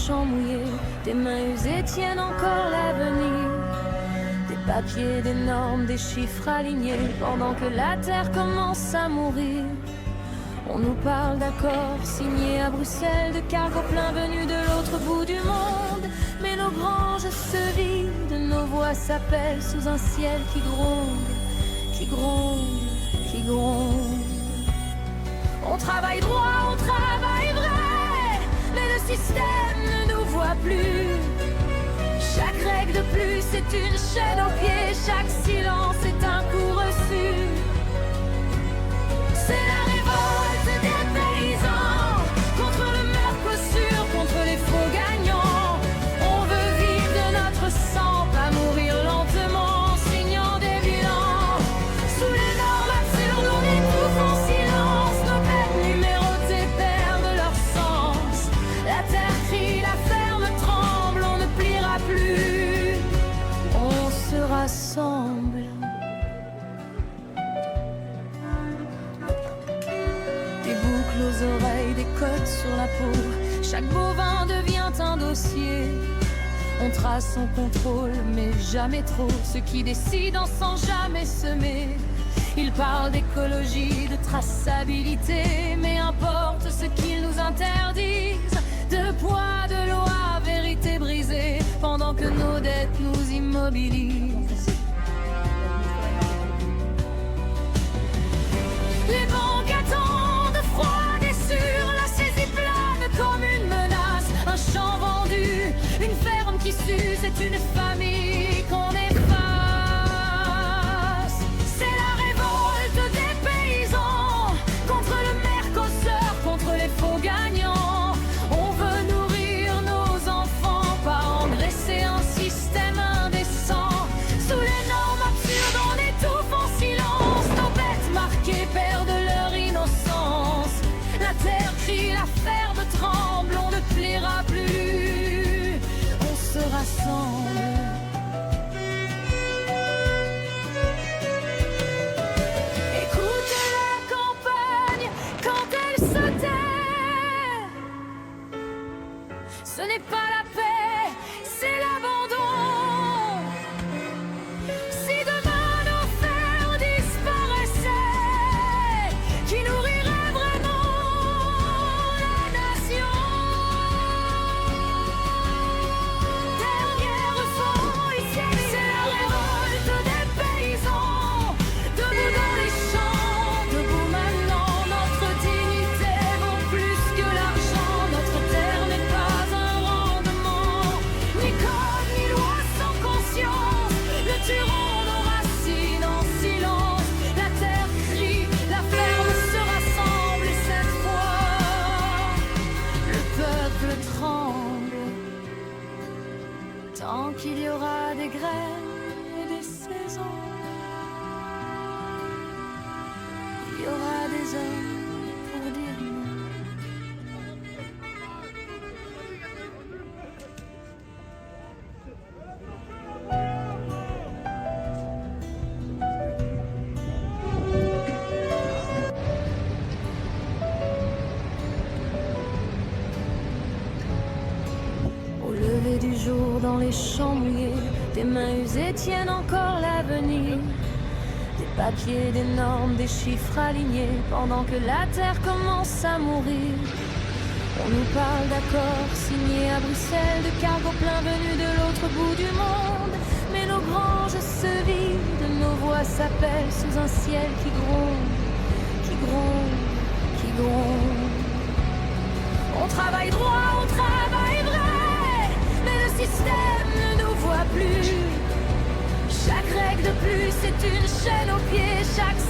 champs mouillés, tes mains usées tiennent encore l'avenir. Des papiers, des normes, des chiffres alignés, pendant que la terre commence à mourir. On nous parle d'accords signés à Bruxelles, de cargos pleins venus de l'autre bout du monde. Mais nos granges se vident, nos voix s'appellent sous un ciel qui gronde, qui gronde, qui gronde. On travaille droit, on travaille vrai, mais le système ne nous voit plus. Chaque règle de plus est une chaîne aux pieds, chaque silence est un coup reçu. C'est la révolte des paysans contre le Mercosur, contre les faux gagnants. On veut vivre de notre sang, pas mourir lentement, signant des bilans. Sous les normes absurdes, on étouffe en silence. Nos bêtes numérotées perdent leur sens. La terre crie, la ferme tremble, on ne pliera plus. On se rassemble. Des boucles aux oreilles, des côtes sur la peau. Chaque bovin devient un dossier. On trace, on contrôle, mais jamais trop. Ceux qui décident sans jamais semer. Ils parlent d'écologie, de traçabilité, mais importe ce qu'ils nous interdisent. De poids, de loi, vérité brisée, pendant que nos dettes nous immobilisent. Les banques attendent, froides et sûres, la saisie plane comme une menace. Un champ vendu, une ferme qui s'use, c'est une famille qu'on efface. C'est la révolte des paysans contre le Mercosur, contre les faux gagnants. On veut nourrir nos enfants, pas engraisser un système indécent. Sous les normes absurdes, on étouffe en silence. Nos bêtes marquées perdent leur innocence. La terre crie, la ferme tremble, on ne pliera plus. On se rassemble. Écoute la campagne quand elle se tait. Ce n'est pas la paix, c'est l'abandon. Si demain nos fers disparaissaient, qui nourrirait vraiment la nation? Dernière fois ici, c'est la révolte des paysans. Debout dans les champs, debout maintenant. Notre dignité vaut plus que l'argent. Notre terre n'est pas un rendement, ni code, ni loi sans conscience. Le tyran nos racines en silence. La terre crie, la ferme se rassemble. Et cette fois, le peuple tremble. Tant qu'il y aura des graines et des saisons, il y aura des hommes pour dire non. Au lever du jour dans les champs mouillés, tes mains usées tiennent encore l'avenir. Des papiers, des normes, des chiffres alignés, pendant que la terre commence à mourir. On nous parle d'accords signés à Bruxelles, de cargos pleins venus de l'autre bout du monde. Mais nos granges se vident, nos voix s'appellent sous un ciel qui gronde, qui gronde, qui gronde. On travaille droit, on travaille vrai, mais le système ne nous voit plus. Chaque règle de plus est une chaîne aux pieds, chaque